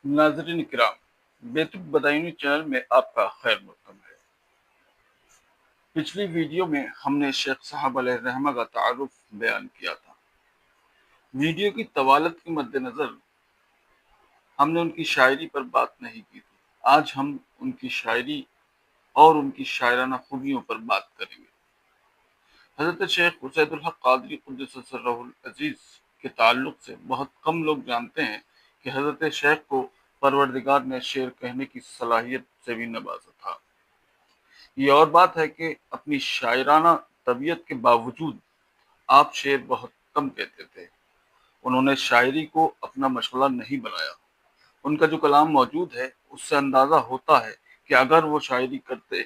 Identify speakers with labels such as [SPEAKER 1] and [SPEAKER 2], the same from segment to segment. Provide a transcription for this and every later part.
[SPEAKER 1] ناظرین کرام، بیتب بدایونی چینل میں آپ کا خیر مقدم ہے۔ پچھلی ویڈیو میں ہم نے شیخ صاحب علیہ الرحمہ کا تعارف بیان کیا تھا۔ ویڈیو کی طوالت کے مد نظر ہم نے ان کی شاعری پر بات نہیں کی تھی۔ آج ہم ان کی شاعری اور ان کی شاعرانہ خوبیوں پر بات کریں گے۔ حضرت شیخ اسید الحق قادری قدس سرہ العزیز کے تعلق سے بہت کم لوگ جانتے ہیں کہ حضرت شیخ کو پروردگار نے شعر کہنے کی صلاحیت سے بھی نوازا تھا۔ یہ اور بات ہے کہ اپنی شاعرانہ طبیعت کے باوجود آپ شعر بہت کم کہتے تھے۔ انہوں نے شاعری کو اپنا مشغلہ نہیں بنایا۔ ان کا جو کلام موجود ہے اس سے اندازہ ہوتا ہے کہ اگر وہ شاعری کرتے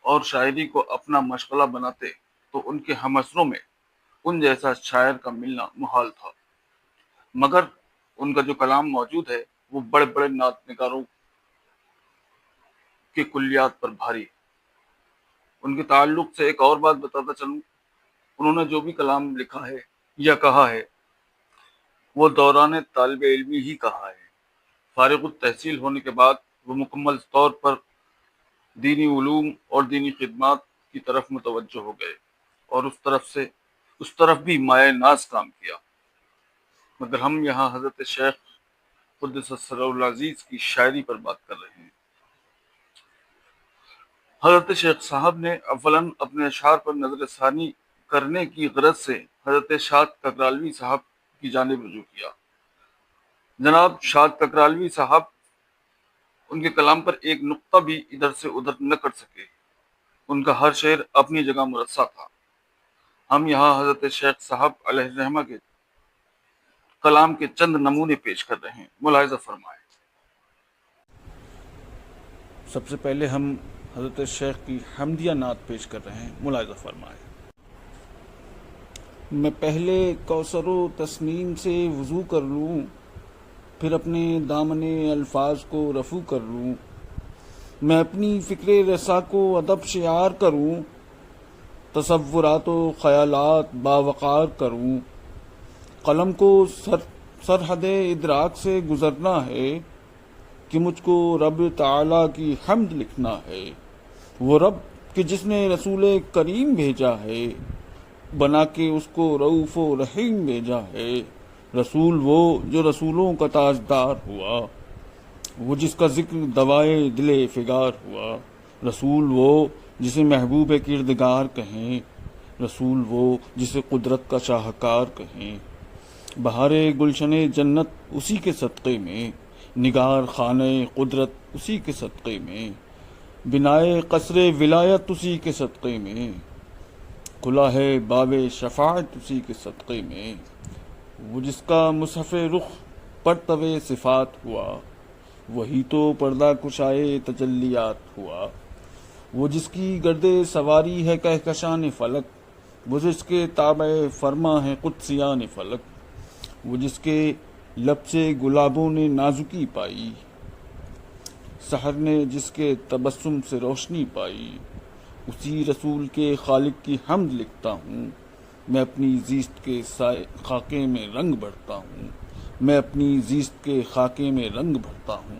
[SPEAKER 1] اور شاعری کو اپنا مشغلہ بناتے تو ان کے ہم عصروں میں ان جیسا شاعر کا ملنا محال تھا، مگر ان کا جو کلام موجود ہے وہ بڑے بڑے نعت نگاروں کے کلیات پر بھاری ہے۔ ان کے تعلق سے ایک اور بات بتاتا چلوں، انہوں نے جو بھی کلام لکھا ہے یا کہا ہے وہ دوران طالب علمی ہی کہا ہے۔ فارغ التحصیل ہونے کے بعد وہ مکمل طور پر دینی علوم اور دینی خدمات کی طرف متوجہ ہو گئے اور اس طرف بھی مائع ناز کام کیا، مگر ہم یہاں حضرت شیخ قدس سرہ العزیز کی شاعری پر بات کر رہے ہیں۔ حضرت شیخ صاحب نے اولاً اپنے اشعار پر نظر ثانی کرنے کی غرض سے حضرت شاد ککرالوی صاحب کی جانب رجوع کیا۔ جناب شاد ککرالوی صاحب ان کے کلام پر ایک نقطہ بھی ادھر سے ادھر نہ کر سکے۔ ان کا ہر شعر اپنی جگہ مرصع تھا۔ ہم یہاں حضرت شیخ صاحب علیہ الرحمہ کے کلام کے چند نمونے پیش کر رہے ہیں، ملاحظہ فرمائیں۔ سب سے پہلے ہم حضرت شیخ کی حمدیہ نعت پیش کر رہے ہیں، ملاحظہ فرمائیں۔ میں پہلے کوثر و تسنیم سے وضو کر لوں، پھر اپنے دامن الفاظ کو رفو کر لوں، میں اپنی فکر رسا کو ادب شعار کروں، تصورات و خیالات باوقار کروں، قلم کو سرحد ادراک سے گزرنا ہے کہ مجھ کو رب تعالیٰ کی حمد لکھنا ہے۔ وہ رب کہ جس نے رسول کریم بھیجا ہے، بنا کے اس کو رؤوف و رحیم بھیجا ہے۔ رسول وہ جو رسولوں کا تاجدار ہوا، وہ جس کا ذکر دوائے دل فگار ہوا۔ رسول وہ جسے محبوب کردگار کہیں، رسول وہ جسے قدرت کا شاہکار کہیں۔ بہار گلشن جنت اسی کے صدقے میں، نگار خانہ قدرت اسی کے صدقے میں، بنائے قصر ولایت اسی کے صدقے میں، کھلا ہے باب شفاعت اسی کے صدقے میں۔ وہ جس کا مصحف رخ پرتو صفات ہوا، وہی تو پردہ کشائے تجلیات ہوا۔ وہ جس کی گرد سواری ہے کہکشان فلک، وہ جس کے تابع فرما ہے قدسیان فلک، وہ جس کے لب سے گلابوں نے نازکی پائی، سحر نے جس کے تبسم سے روشنی پائی۔ اسی رسول کے خالق کی حمد لکھتا ہوں، میں اپنی زیست کے خاکے میں رنگ بھرتا ہوں، میں اپنی زیست کے خاکے میں رنگ بھرتا ہوں۔